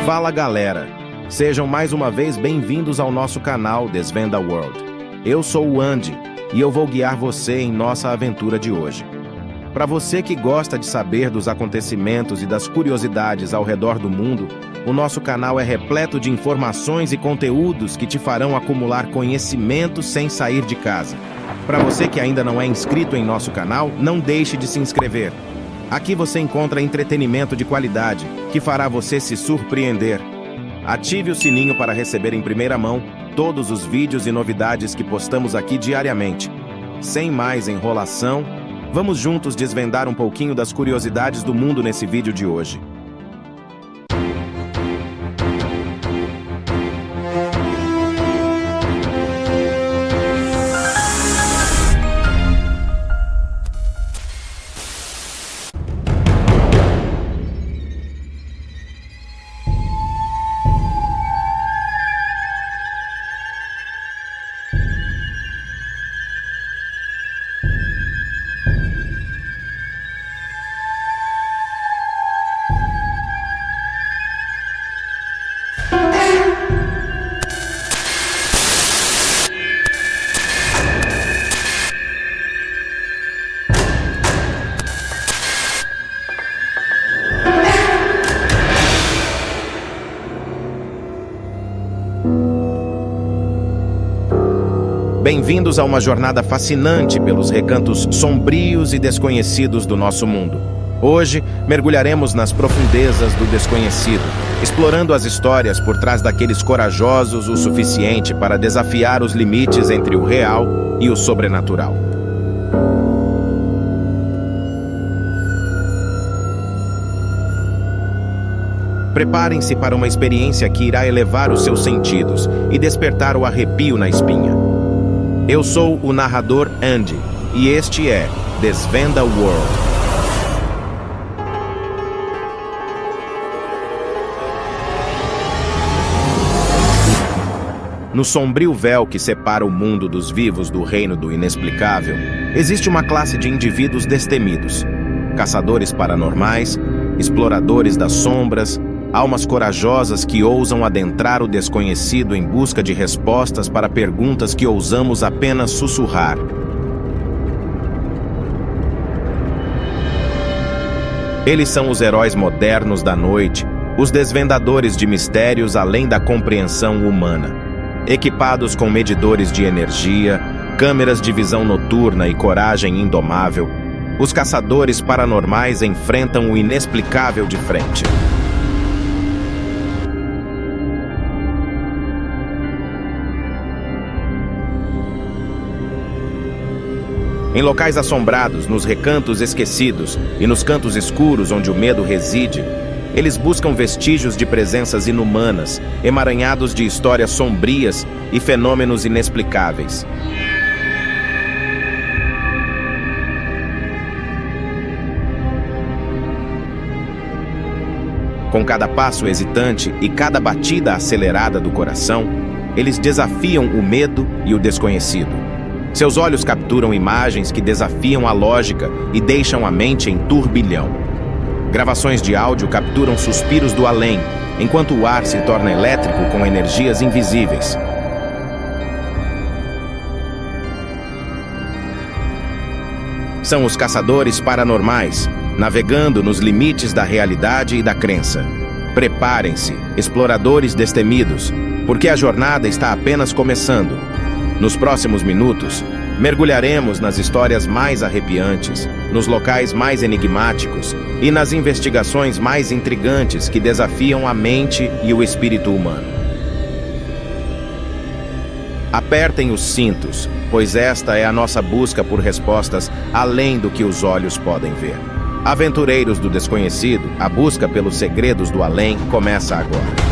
Fala galera, sejam mais uma vez bem-vindos ao nosso canal Desvenda World. Eu sou o Andy e eu vou guiar você em nossa aventura de hoje. Para você que gosta de saber dos acontecimentos e das curiosidades ao redor do mundo, o nosso canal é repleto de informações e conteúdos que te farão acumular conhecimento sem sair de casa. Para você que ainda não é inscrito em nosso canal, não deixe de se inscrever. Aqui você encontra entretenimento de qualidade, que fará você se surpreender. Ative o sininho para receber em primeira mão todos os vídeos e novidades que postamos aqui diariamente. Sem mais enrolação, vamos juntos desvendar um pouquinho das curiosidades do mundo nesse vídeo de hoje. Bem-vindos a uma jornada fascinante pelos recantos sombrios e desconhecidos do nosso mundo. Hoje, mergulharemos nas profundezas do desconhecido, explorando as histórias por trás daqueles corajosos o suficiente para desafiar os limites entre o real e o sobrenatural. Preparem-se para uma experiência que irá elevar os seus sentidos e despertar o arrepio na espinha. Eu sou o narrador Andy, e este é Desvenda World. No sombrio véu que separa o mundo dos vivos do reino do inexplicável, existe uma classe de indivíduos destemidos. Caçadores paranormais, exploradores das sombras, almas corajosas que ousam adentrar o desconhecido em busca de respostas para perguntas que ousamos apenas sussurrar. Eles são os heróis modernos da noite, os desvendadores de mistérios além da compreensão humana. Equipados com medidores de energia, câmeras de visão noturna e coragem indomável, os caçadores paranormais enfrentam o inexplicável de frente. Em locais assombrados, nos recantos esquecidos e nos cantos escuros onde o medo reside, eles buscam vestígios de presenças inumanas, emaranhados de histórias sombrias e fenômenos inexplicáveis. Com cada passo hesitante e cada batida acelerada do coração, eles desafiam o medo e o desconhecido. Seus olhos capturam imagens que desafiam a lógica e deixam a mente em turbilhão. Gravações de áudio capturam suspiros do além, enquanto o ar se torna elétrico com energias invisíveis. São os caçadores paranormais, navegando nos limites da realidade e da crença. Preparem-se, exploradores destemidos, porque a jornada está apenas começando. Nos próximos minutos, mergulharemos nas histórias mais arrepiantes, nos locais mais enigmáticos e nas investigações mais intrigantes que desafiam a mente e o espírito humano. Apertem os cintos, pois esta é a nossa busca por respostas além do que os olhos podem ver. Aventureiros do desconhecido, a busca pelos segredos do além começa agora.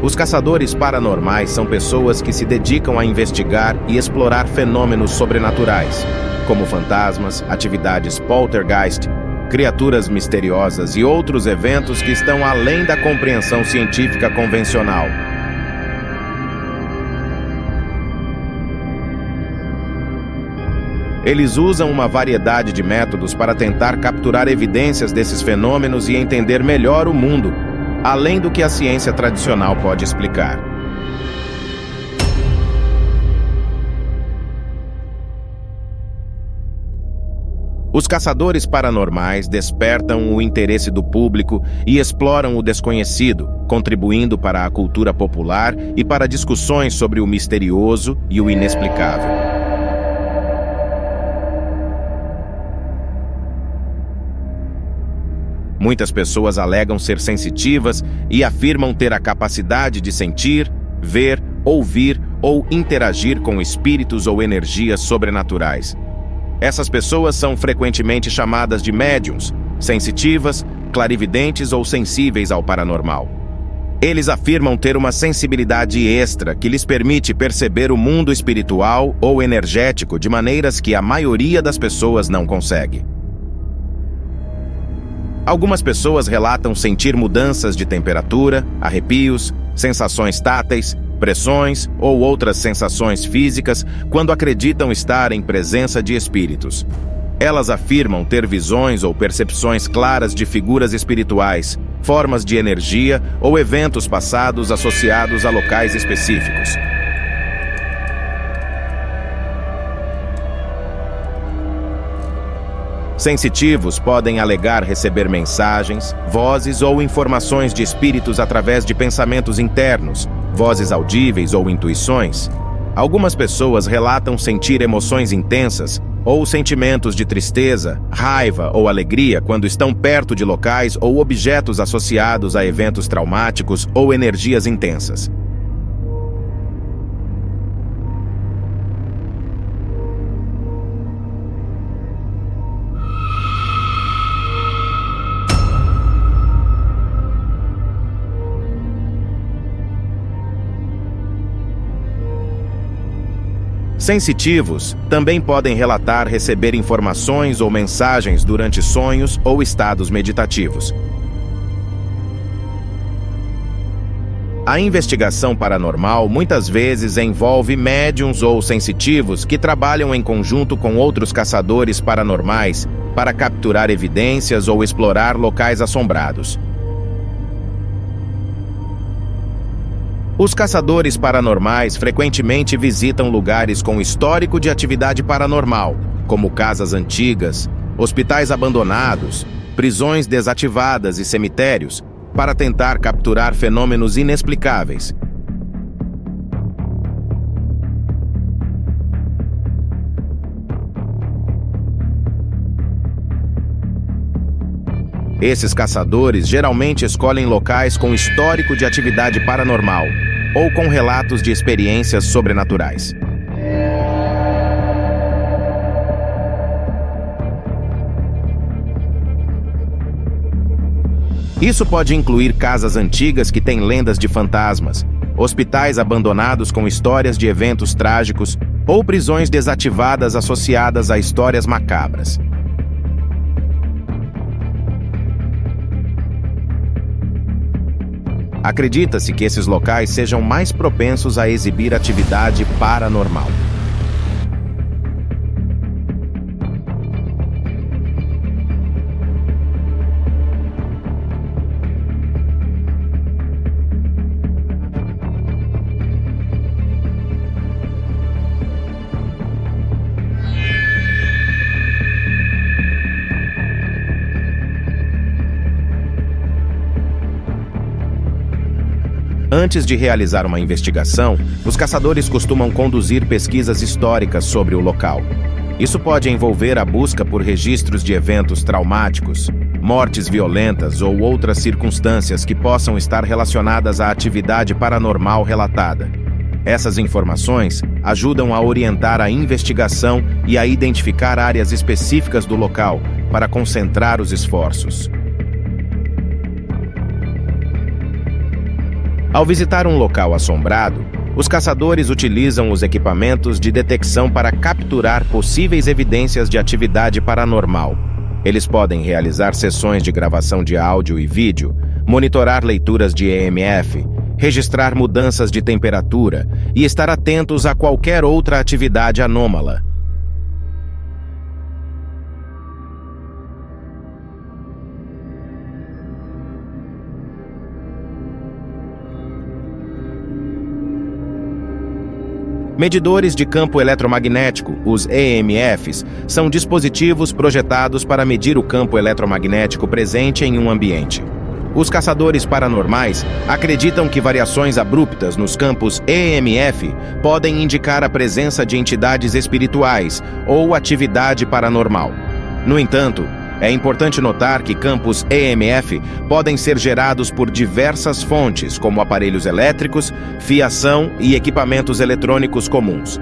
Os caçadores paranormais são pessoas que se dedicam a investigar e explorar fenômenos sobrenaturais, como fantasmas, atividades poltergeist, criaturas misteriosas e outros eventos que estão além da compreensão científica convencional. Eles usam uma variedade de métodos para tentar capturar evidências desses fenômenos e entender melhor o mundo, além do que a ciência tradicional pode explicar. Os caçadores paranormais despertam o interesse do público e exploram o desconhecido, contribuindo para a cultura popular e para discussões sobre o misterioso e o inexplicável. Muitas pessoas alegam ser sensitivas e afirmam ter a capacidade de sentir, ver, ouvir ou interagir com espíritos ou energias sobrenaturais. Essas pessoas são frequentemente chamadas de médiums, sensitivas, clarividentes ou sensíveis ao paranormal. Eles afirmam ter uma sensibilidade extra que lhes permite perceber o mundo espiritual ou energético de maneiras que a maioria das pessoas não consegue. Algumas pessoas relatam sentir mudanças de temperatura, arrepios, sensações táteis, pressões ou outras sensações físicas quando acreditam estar em presença de espíritos. Elas afirmam ter visões ou percepções claras de figuras espirituais, formas de energia ou eventos passados associados a locais específicos. Sensitivos podem alegar receber mensagens, vozes ou informações de espíritos através de pensamentos internos, vozes audíveis ou intuições. Algumas pessoas relatam sentir emoções intensas ou sentimentos de tristeza, raiva ou alegria quando estão perto de locais ou objetos associados a eventos traumáticos ou energias intensas. Sensitivos também podem relatar receber informações ou mensagens durante sonhos ou estados meditativos. A investigação paranormal muitas vezes envolve médiums ou sensitivos que trabalham em conjunto com outros caçadores paranormais para capturar evidências ou explorar locais assombrados. Os caçadores paranormais frequentemente visitam lugares com histórico de atividade paranormal, como casas antigas, hospitais abandonados, prisões desativadas e cemitérios, para tentar capturar fenômenos inexplicáveis. Esses caçadores geralmente escolhem locais com histórico de atividade paranormal ou com relatos de experiências sobrenaturais. Isso pode incluir casas antigas que têm lendas de fantasmas, hospitais abandonados com histórias de eventos trágicos ou prisões desativadas associadas a histórias macabras. Acredita-se que esses locais sejam mais propensos a exibir atividade paranormal. Antes de realizar uma investigação, os caçadores costumam conduzir pesquisas históricas sobre o local. Isso pode envolver a busca por registros de eventos traumáticos, mortes violentas ou outras circunstâncias que possam estar relacionadas à atividade paranormal relatada. Essas informações ajudam a orientar a investigação e a identificar áreas específicas do local para concentrar os esforços. Ao visitar um local assombrado, os caçadores utilizam os equipamentos de detecção para capturar possíveis evidências de atividade paranormal. Eles podem realizar sessões de gravação de áudio e vídeo, monitorar leituras de EMF, registrar mudanças de temperatura e estar atentos a qualquer outra atividade anômala. Medidores de campo eletromagnético, os EMFs, são dispositivos projetados para medir o campo eletromagnético presente em um ambiente. Os caçadores paranormais acreditam que variações abruptas nos campos EMF podem indicar a presença de entidades espirituais ou atividade paranormal. No entanto, é importante notar que campos EMF podem ser gerados por diversas fontes, como aparelhos elétricos, fiação e equipamentos eletrônicos comuns.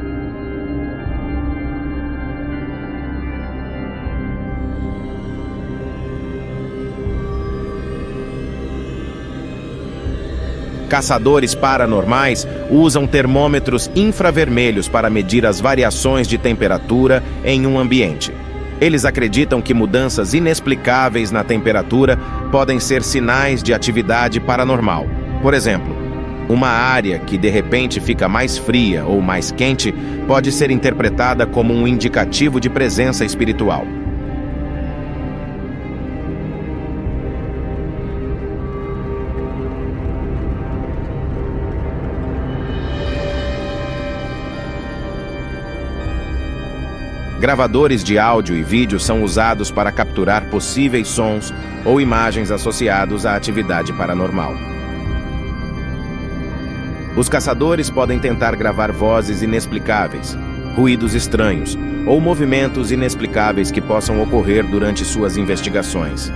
Caçadores paranormais usam termômetros infravermelhos para medir as variações de temperatura em um ambiente. Eles acreditam que mudanças inexplicáveis na temperatura podem ser sinais de atividade paranormal. Por exemplo, uma área que de repente fica mais fria ou mais quente pode ser interpretada como um indicativo de presença espiritual. Gravadores de áudio e vídeo são usados para capturar possíveis sons ou imagens associados à atividade paranormal. Os caçadores podem tentar gravar vozes inexplicáveis, ruídos estranhos ou movimentos inexplicáveis que possam ocorrer durante suas investigações.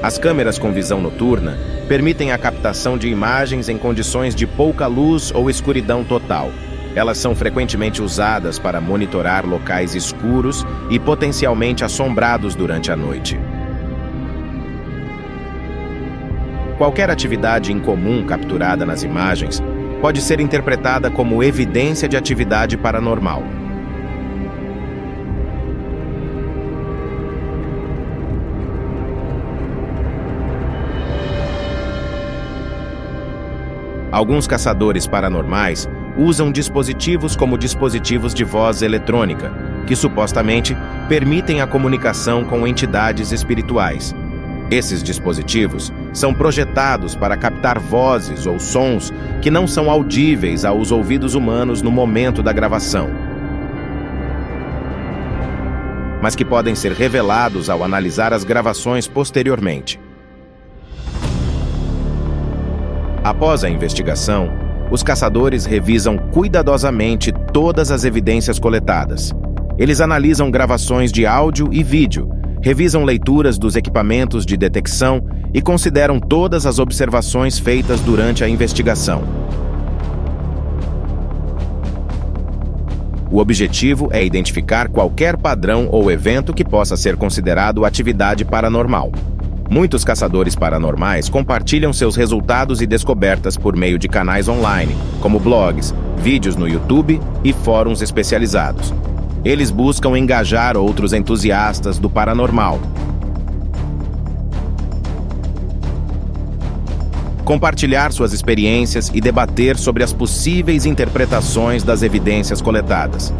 As câmeras com visão noturna permitem a captação de imagens em condições de pouca luz ou escuridão total. Elas são frequentemente usadas para monitorar locais escuros e potencialmente assombrados durante a noite. Qualquer atividade incomum capturada nas imagens pode ser interpretada como evidência de atividade paranormal. Alguns caçadores paranormais usam dispositivos como dispositivos de voz eletrônica, que supostamente permitem a comunicação com entidades espirituais. Esses dispositivos são projetados para captar vozes ou sons que não são audíveis aos ouvidos humanos no momento da gravação, mas que podem ser revelados ao analisar as gravações posteriormente. Após a investigação, os caçadores revisam cuidadosamente todas as evidências coletadas. Eles analisam gravações de áudio e vídeo, revisam leituras dos equipamentos de detecção e consideram todas as observações feitas durante a investigação. O objetivo é identificar qualquer padrão ou evento que possa ser considerado atividade paranormal. Muitos caçadores paranormais compartilham seus resultados e descobertas por meio de canais online, como blogs, vídeos no YouTube e fóruns especializados. Eles buscam engajar outros entusiastas do paranormal. Compartilhar suas experiências e debater sobre as possíveis interpretações das evidências coletadas.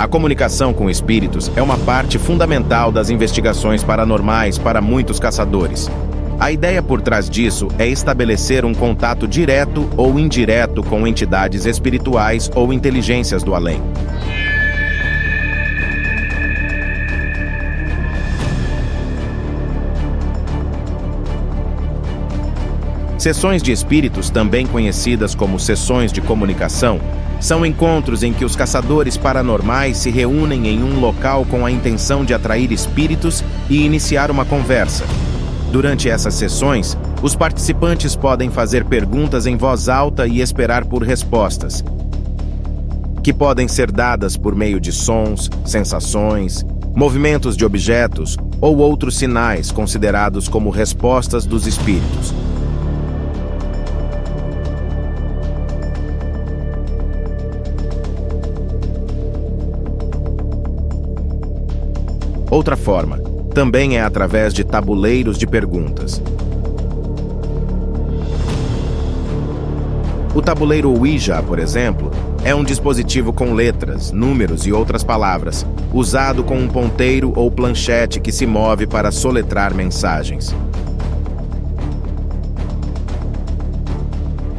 A comunicação com espíritos é uma parte fundamental das investigações paranormais para muitos caçadores. A ideia por trás disso é estabelecer um contato direto ou indireto com entidades espirituais ou inteligências do além. Sessões de espíritos, também conhecidas como sessões de comunicação, são encontros em que os caçadores paranormais se reúnem em um local com a intenção de atrair espíritos e iniciar uma conversa. Durante essas sessões, os participantes podem fazer perguntas em voz alta e esperar por respostas, que podem ser dadas por meio de sons, sensações, movimentos de objetos ou outros sinais considerados como respostas dos espíritos. Outra forma, também é através de tabuleiros de perguntas. O tabuleiro Ouija, por exemplo, é um dispositivo com letras, números e outras palavras, usado com um ponteiro ou planchete que se move para soletrar mensagens.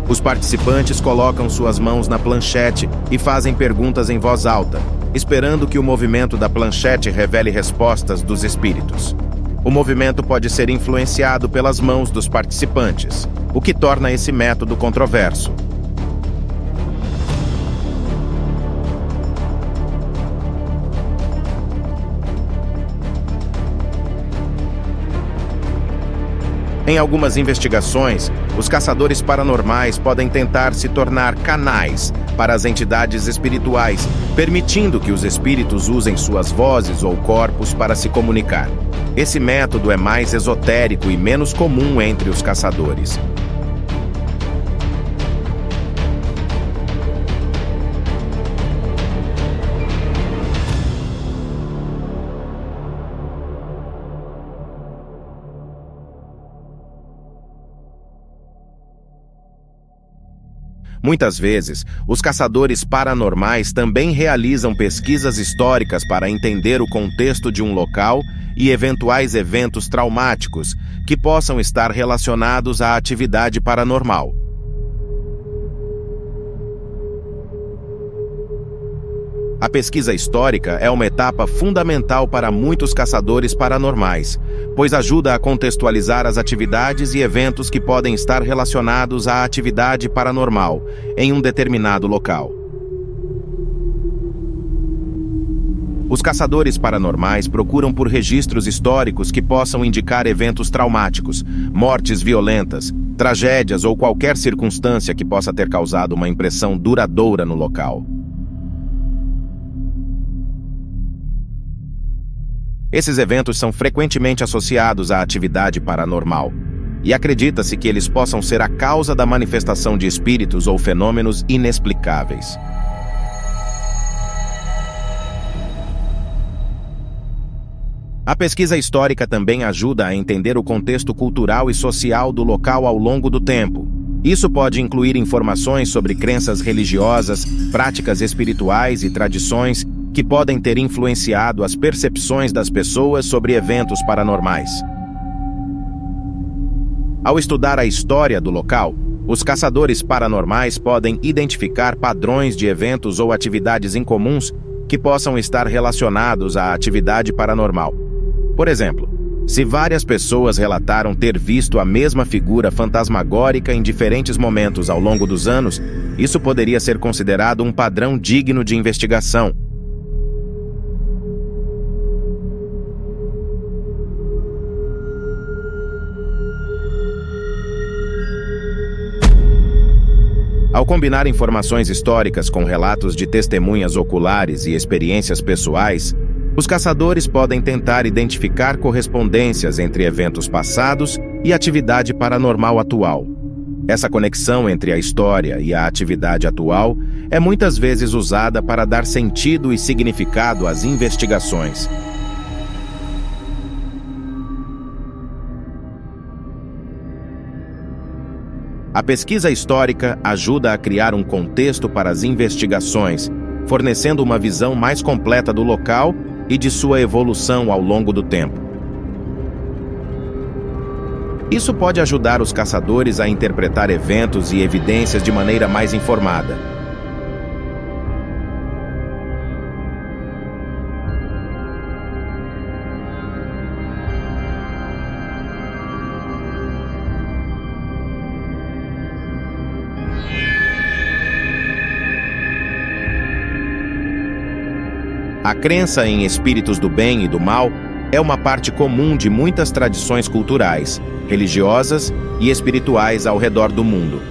Os participantes colocam suas mãos na planchete e fazem perguntas em voz alta, esperando que o movimento da planchete revele respostas dos espíritos. O movimento pode ser influenciado pelas mãos dos participantes, o que torna esse método controverso. Em algumas investigações, os caçadores paranormais podem tentar se tornar canais para as entidades espirituais, permitindo que os espíritos usem suas vozes ou corpos para se comunicar. Esse método é mais esotérico e menos comum entre os caçadores. Muitas vezes, os caçadores paranormais também realizam pesquisas históricas para entender o contexto de um local e eventuais eventos traumáticos que possam estar relacionados à atividade paranormal. A pesquisa histórica é uma etapa fundamental para muitos caçadores paranormais, pois ajuda a contextualizar as atividades e eventos que podem estar relacionados à atividade paranormal em um determinado local. Os caçadores paranormais procuram por registros históricos que possam indicar eventos traumáticos, mortes violentas, tragédias ou qualquer circunstância que possa ter causado uma impressão duradoura no local. Esses eventos são frequentemente associados à atividade paranormal, e acredita-se que eles possam ser a causa da manifestação de espíritos ou fenômenos inexplicáveis. A pesquisa histórica também ajuda a entender o contexto cultural e social do local ao longo do tempo. Isso pode incluir informações sobre crenças religiosas, práticas espirituais e tradições que podem ter influenciado as percepções das pessoas sobre eventos paranormais. Ao estudar a história do local, os caçadores paranormais podem identificar padrões de eventos ou atividades incomuns que possam estar relacionados à atividade paranormal. Por exemplo, se várias pessoas relataram ter visto a mesma figura fantasmagórica em diferentes momentos ao longo dos anos, isso poderia ser considerado um padrão digno de investigação. Ao combinar informações históricas com relatos de testemunhas oculares e experiências pessoais, os caçadores podem tentar identificar correspondências entre eventos passados e atividade paranormal atual. Essa conexão entre a história e a atividade atual é muitas vezes usada para dar sentido e significado às investigações. A pesquisa histórica ajuda a criar um contexto para as investigações, fornecendo uma visão mais completa do local e de sua evolução ao longo do tempo. Isso pode ajudar os caçadores a interpretar eventos e evidências de maneira mais informada. A crença em espíritos do bem e do mal é uma parte comum de muitas tradições culturais, religiosas e espirituais ao redor do mundo.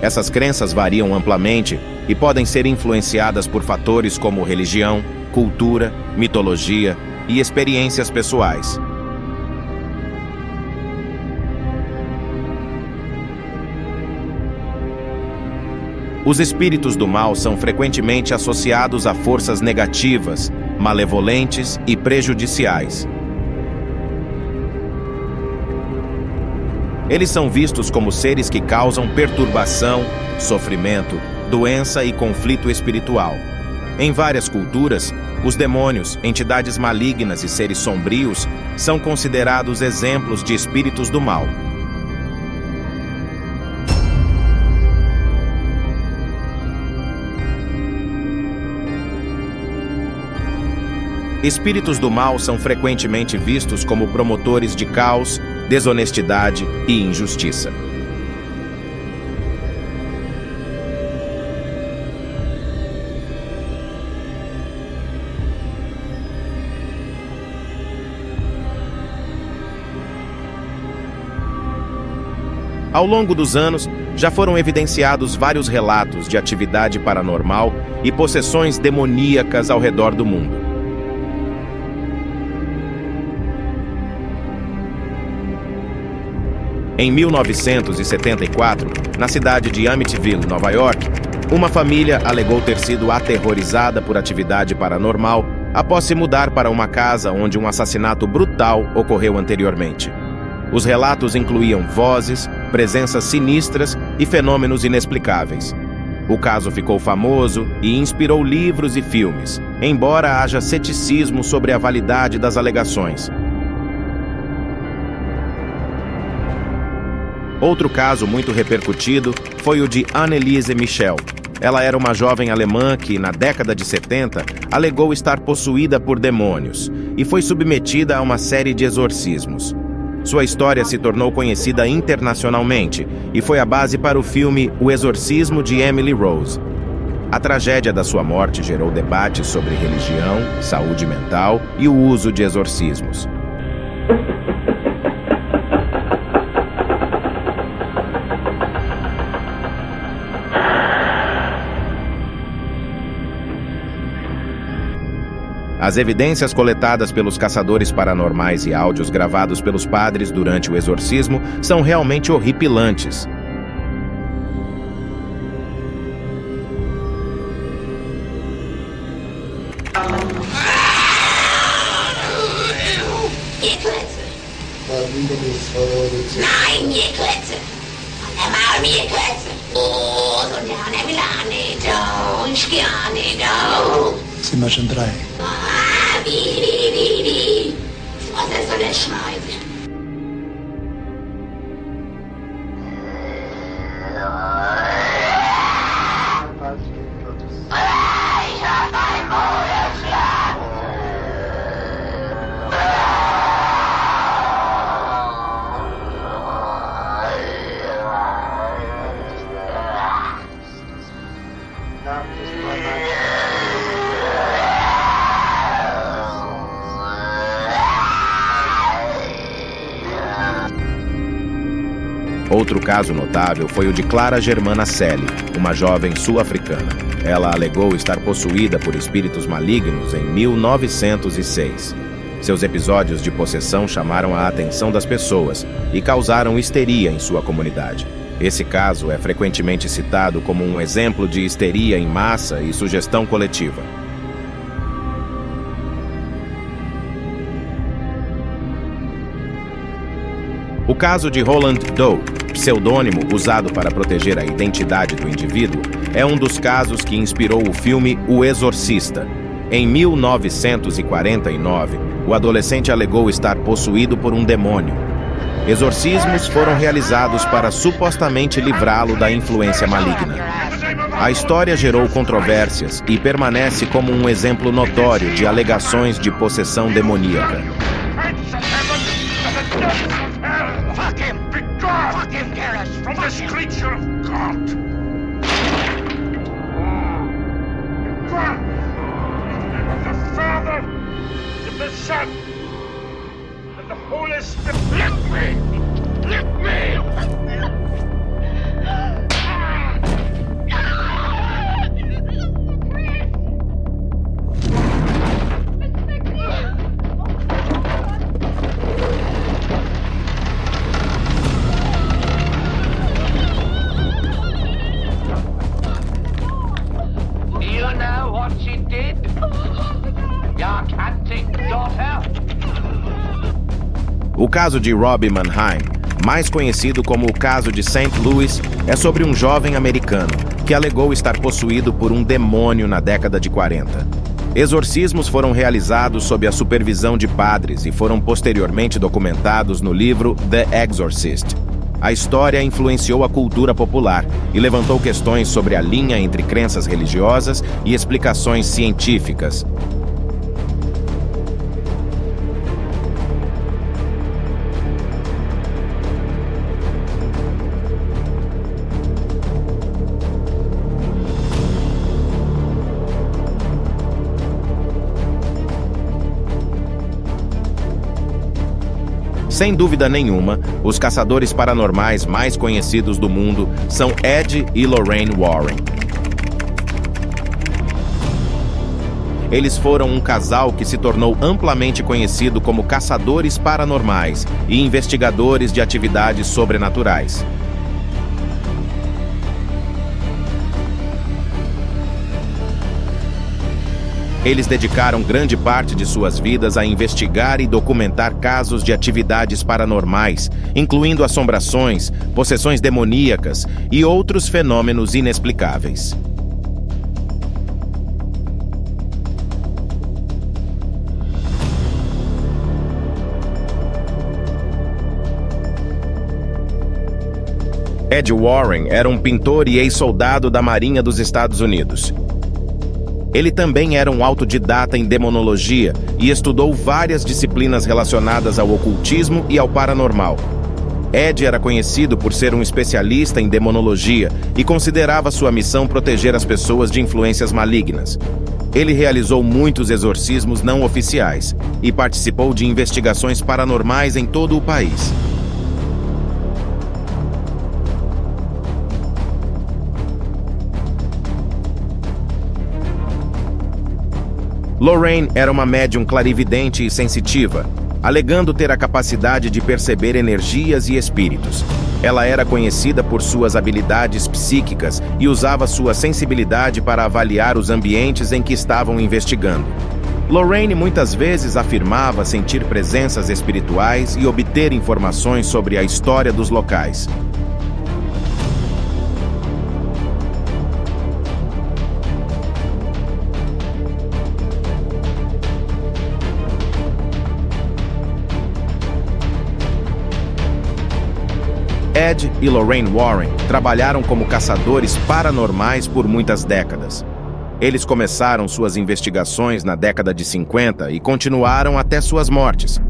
Essas crenças variam amplamente e podem ser influenciadas por fatores como religião, cultura, mitologia e experiências pessoais. Os espíritos do mal são frequentemente associados a forças negativas, malevolentes e prejudiciais. Eles são vistos como seres que causam perturbação, sofrimento, doença e conflito espiritual. Em várias culturas, os demônios, entidades malignas e seres sombrios são considerados exemplos de espíritos do mal. Espíritos do mal são frequentemente vistos como promotores de caos, desonestidade e injustiça. Ao longo dos anos, já foram evidenciados vários relatos de atividade paranormal e possessões demoníacas ao redor do mundo. Em 1974, na cidade de Amityville, Nova York, uma família alegou ter sido aterrorizada por atividade paranormal após se mudar para uma casa onde um assassinato brutal ocorreu anteriormente. Os relatos incluíam vozes, presenças sinistras e fenômenos inexplicáveis. O caso ficou famoso e inspirou livros e filmes, embora haja ceticismo sobre a validade das alegações. Outro caso muito repercutido foi o de Anneliese Michel. Ela era uma jovem alemã que, na década de 70, alegou estar possuída por demônios e foi submetida a uma série de exorcismos. Sua história se tornou conhecida internacionalmente e foi a base para o filme O Exorcismo de Emily Rose. A tragédia da sua morte gerou debates sobre religião, saúde mental e o uso de exorcismos. As evidências coletadas pelos caçadores paranormais e áudios gravados pelos padres durante o exorcismo são realmente horripilantes. Sind wir schon 3? Was soll er schreiben? Ich hab ein Bruder geschlagen. Outro caso notável foi o de Clara Germana Selle, uma jovem sul-africana. Ela alegou estar possuída por espíritos malignos em 1906. Seus episódios de possessão chamaram a atenção das pessoas e causaram histeria em sua comunidade. Esse caso é frequentemente citado como um exemplo de histeria em massa e sugestão coletiva. O caso de Roland Doe, pseudônimo usado para proteger a identidade do indivíduo, é um dos casos que inspirou o filme O Exorcista. Em 1949, o adolescente alegou estar possuído por um demônio. Exorcismos foram realizados para supostamente livrá-lo da influência maligna. A história gerou controvérsias e permanece como um exemplo notório de alegações de possessão demoníaca. O caso de Robbie Mannheim mais conhecido como o caso de St. Louis, é sobre um jovem americano que alegou estar possuído por um demônio na década de 40. Exorcismos foram realizados sob a supervisão de padres e foram posteriormente documentados no livro The Exorcist. A história influenciou a cultura popular e levantou questões sobre a linha entre crenças religiosas e explicações científicas. Sem dúvida nenhuma, os caçadores paranormais mais conhecidos do mundo são Ed e Lorraine Warren. Eles foram um casal que se tornou amplamente conhecido como caçadores paranormais e investigadores de atividades sobrenaturais. Eles dedicaram grande parte de suas vidas a investigar e documentar casos de atividades paranormais, incluindo assombrações, possessões demoníacas e outros fenômenos inexplicáveis. Ed Warren era um pintor e ex-soldado da Marinha dos Estados Unidos. Ele também era um autodidata em demonologia e estudou várias disciplinas relacionadas ao ocultismo e ao paranormal. Ed era conhecido por ser um especialista em demonologia e considerava sua missão proteger as pessoas de influências malignas. Ele realizou muitos exorcismos não oficiais e participou de investigações paranormais em todo o país. Lorraine era uma médium clarividente e sensitiva, alegando ter a capacidade de perceber energias e espíritos. Ela era conhecida por suas habilidades psíquicas e usava sua sensibilidade para avaliar os ambientes em que estavam investigando. Lorraine muitas vezes afirmava sentir presenças espirituais e obter informações sobre a história dos locais. Ed e Lorraine Warren trabalharam como caçadores paranormais por muitas décadas. Eles começaram suas investigações na década de 50 e continuaram até suas mortes.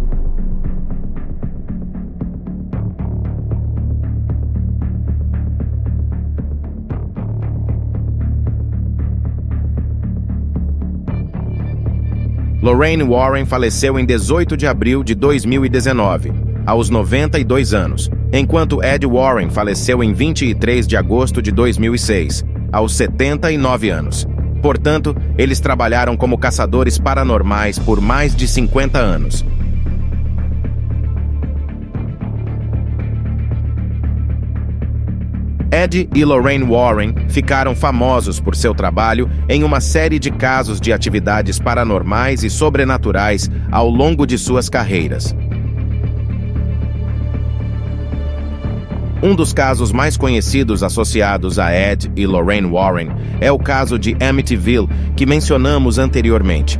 Lorraine Warren faleceu em 18 de abril de 2019, aos 92 anos, enquanto Ed Warren faleceu em 23 de agosto de 2006, aos 79 anos. Portanto, eles trabalharam como caçadores paranormais por mais de 50 anos. Ed e Lorraine Warren ficaram famosos por seu trabalho em uma série de casos de atividades paranormais e sobrenaturais ao longo de suas carreiras. Um dos casos mais conhecidos associados a Ed e Lorraine Warren é o caso de Amityville, que mencionamos anteriormente.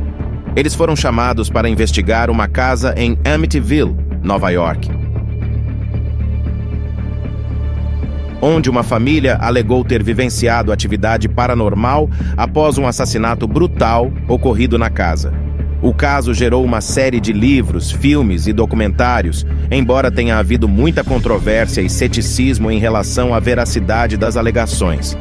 Eles foram chamados para investigar uma casa em Amityville, Nova York, onde uma família alegou ter vivenciado atividade paranormal após um assassinato brutal ocorrido na casa. O caso gerou uma série de livros, filmes e documentários, embora tenha havido muita controvérsia e ceticismo em relação à veracidade das alegações.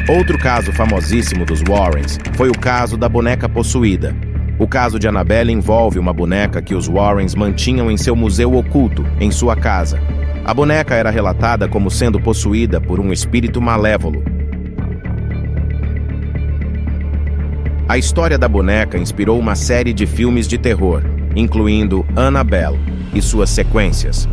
Outro caso famosíssimo dos Warrens foi o caso da boneca possuída. O caso de Annabelle envolve uma boneca que os Warrens mantinham em seu museu oculto, em sua casa. A boneca era relatada como sendo possuída por um espírito malévolo. A história da boneca inspirou uma série de filmes de terror, incluindo Annabelle e suas sequências.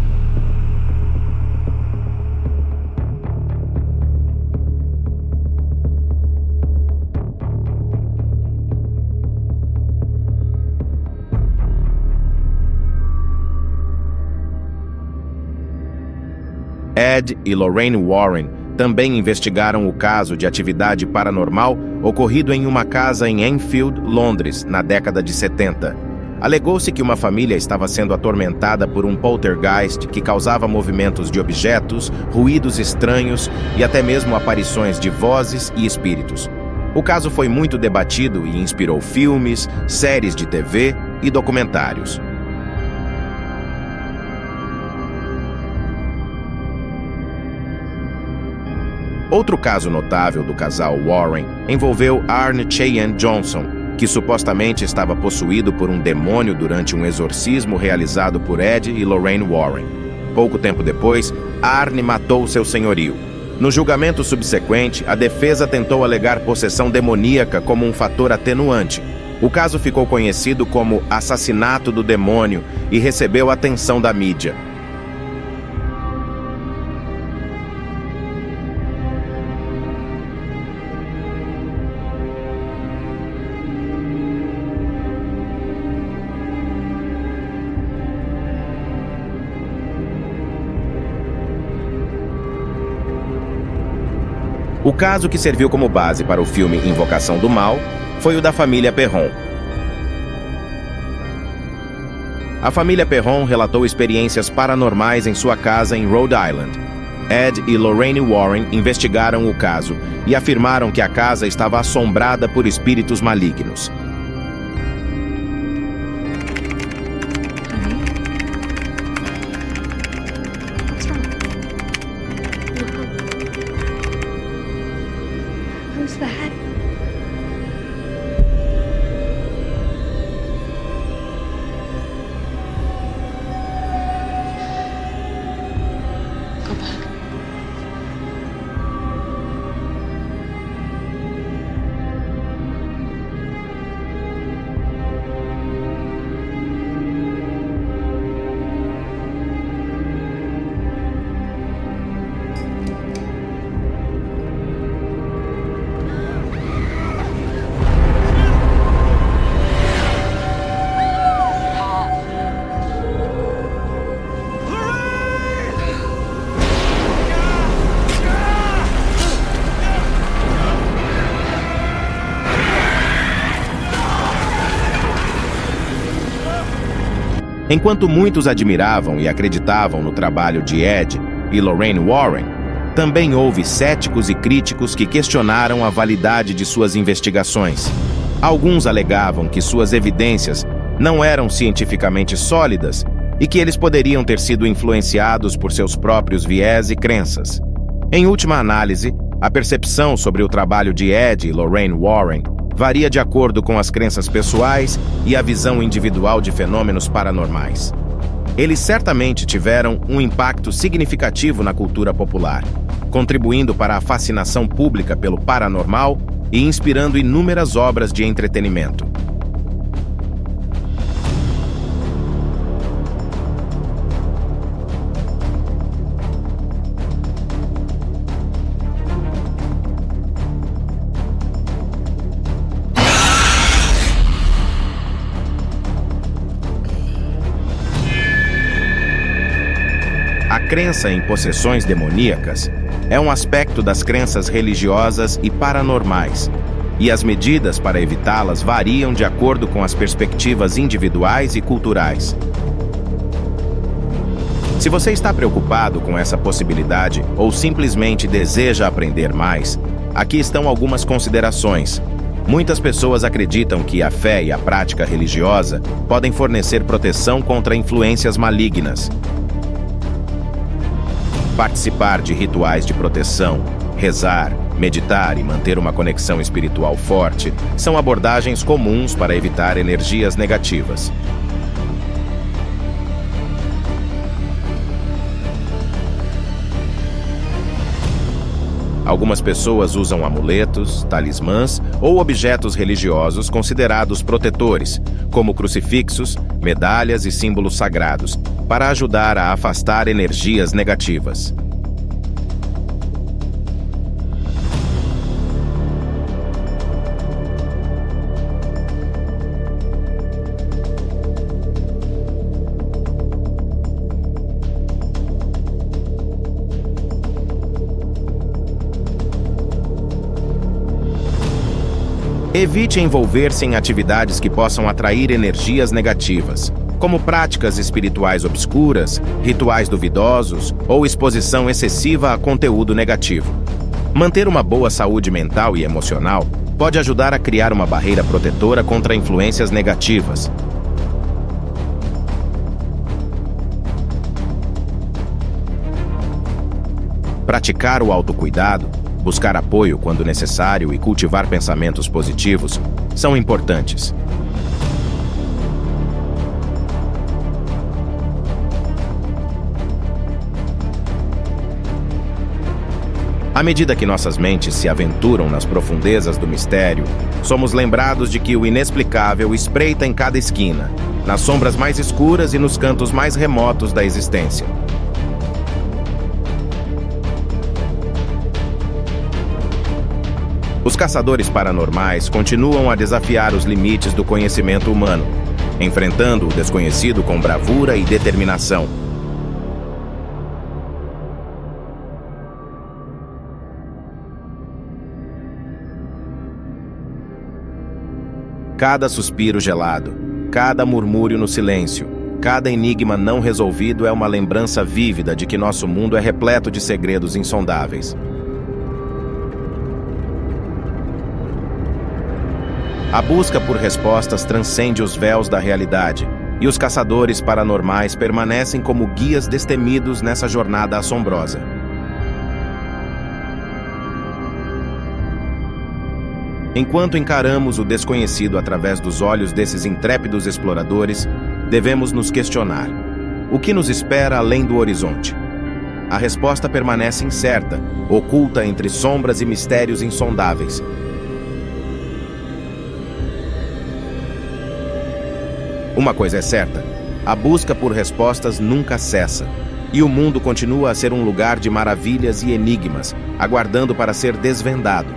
Ed e Lorraine Warren também investigaram o caso de atividade paranormal ocorrido em uma casa em Enfield, Londres, na década de 70. Alegou-se que uma família estava sendo atormentada por um poltergeist que causava movimentos de objetos, ruídos estranhos e até mesmo aparições de vozes e espíritos. O caso foi muito debatido e inspirou filmes, séries de TV e documentários. Outro caso notável do casal Warren envolveu Arne Cheyenne Johnson, que supostamente estava possuído por um demônio durante um exorcismo realizado por Ed e Lorraine Warren. Pouco tempo depois, Arne matou seu senhorio. No julgamento subsequente, a defesa tentou alegar possessão demoníaca como um fator atenuante. O caso ficou conhecido como assassinato do demônio e recebeu atenção da mídia. O caso que serviu como base para o filme Invocação do Mal foi o da família Perron. A família Perron relatou experiências paranormais em sua casa em Rhode Island. Ed e Lorraine Warren investigaram o caso e afirmaram que a casa estava assombrada por espíritos malignos. Who's that? Go back. Enquanto muitos admiravam e acreditavam no trabalho de Ed e Lorraine Warren, também houve céticos e críticos que questionaram a validade de suas investigações. Alguns alegavam que suas evidências não eram cientificamente sólidas e que eles poderiam ter sido influenciados por seus próprios viés e crenças. Em última análise, a percepção sobre o trabalho de Ed e Lorraine Warren varia de acordo com as crenças pessoais e a visão individual de fenômenos paranormais. Eles certamente tiveram um impacto significativo na cultura popular, contribuindo para a fascinação pública pelo paranormal e inspirando inúmeras obras de entretenimento. A crença em possessões demoníacas é um aspecto das crenças religiosas e paranormais, e as medidas para evitá-las variam de acordo com as perspectivas individuais e culturais. Se você está preocupado com essa possibilidade ou simplesmente deseja aprender mais, aqui estão algumas considerações. Muitas pessoas acreditam que a fé e a prática religiosa podem fornecer proteção contra influências malignas. Participar de rituais de proteção, rezar, meditar e manter uma conexão espiritual forte são abordagens comuns para evitar energias negativas. Algumas pessoas usam amuletos, talismãs ou objetos religiosos considerados protetores, como crucifixos, medalhas e símbolos sagrados, para ajudar a afastar energias negativas. Evite envolver-se em atividades que possam atrair energias negativas, como práticas espirituais obscuras, rituais duvidosos ou exposição excessiva a conteúdo negativo. Manter uma boa saúde mental e emocional pode ajudar a criar uma barreira protetora contra influências negativas. Praticar o autocuidado, buscar apoio quando necessário e cultivar pensamentos positivos são importantes. À medida que nossas mentes se aventuram nas profundezas do mistério, somos lembrados de que o inexplicável espreita em cada esquina, nas sombras mais escuras e nos cantos mais remotos da existência. Os caçadores paranormais continuam a desafiar os limites do conhecimento humano, enfrentando o desconhecido com bravura e determinação. Cada suspiro gelado, cada murmúrio no silêncio, cada enigma não resolvido é uma lembrança vívida de que nosso mundo é repleto de segredos insondáveis. A busca por respostas transcende os véus da realidade, e os caçadores paranormais permanecem como guias destemidos nessa jornada assombrosa. Enquanto encaramos o desconhecido através dos olhos desses intrépidos exploradores, devemos nos questionar: o que nos espera além do horizonte? A resposta permanece incerta, oculta entre sombras e mistérios insondáveis. Uma coisa é certa: a busca por respostas nunca cessa, e o mundo continua a ser um lugar de maravilhas e enigmas, aguardando para ser desvendado.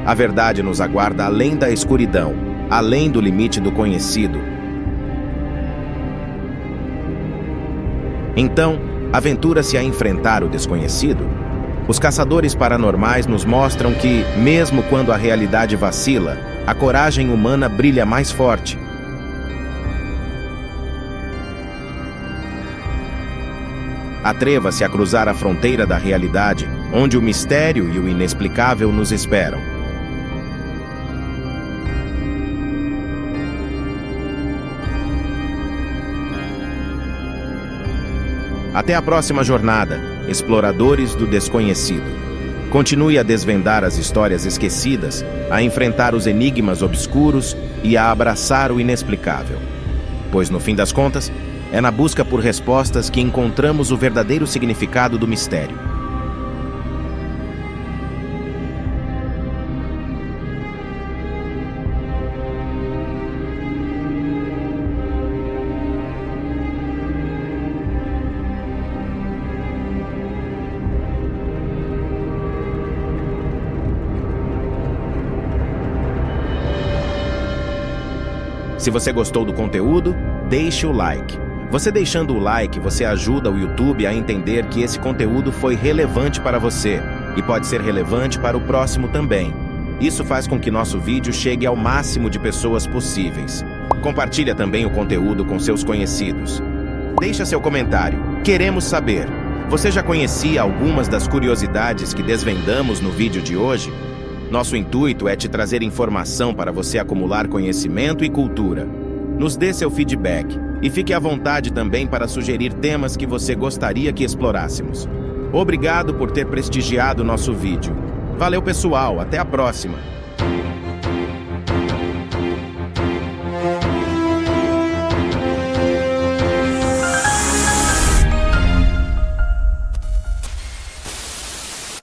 A verdade nos aguarda além da escuridão, além do limite do conhecido. Então, aventura-se a enfrentar o desconhecido? Os caçadores paranormais nos mostram que, mesmo quando a realidade vacila, a coragem humana brilha mais forte. Atreva-se a cruzar a fronteira da realidade, onde o mistério e o inexplicável nos esperam. Até a próxima jornada, exploradores do desconhecido. Continue a desvendar as histórias esquecidas, a enfrentar os enigmas obscuros e a abraçar o inexplicável. Pois, no fim das contas, é na busca por respostas que encontramos o verdadeiro significado do mistério. Se você gostou do conteúdo, deixe o like. Você deixando o like, você ajuda o YouTube a entender que esse conteúdo foi relevante para você e pode ser relevante para o próximo também. Isso faz com que nosso vídeo chegue ao máximo de pessoas possíveis. Compartilha também o conteúdo com seus conhecidos. Deixa seu comentário. Queremos saber. Você já conhecia algumas das curiosidades que desvendamos no vídeo de hoje? Nosso intuito é te trazer informação para você acumular conhecimento e cultura. Nos dê seu feedback e fique à vontade também para sugerir temas que você gostaria que explorássemos. Obrigado por ter prestigiado nosso vídeo. Valeu, pessoal, até a próxima!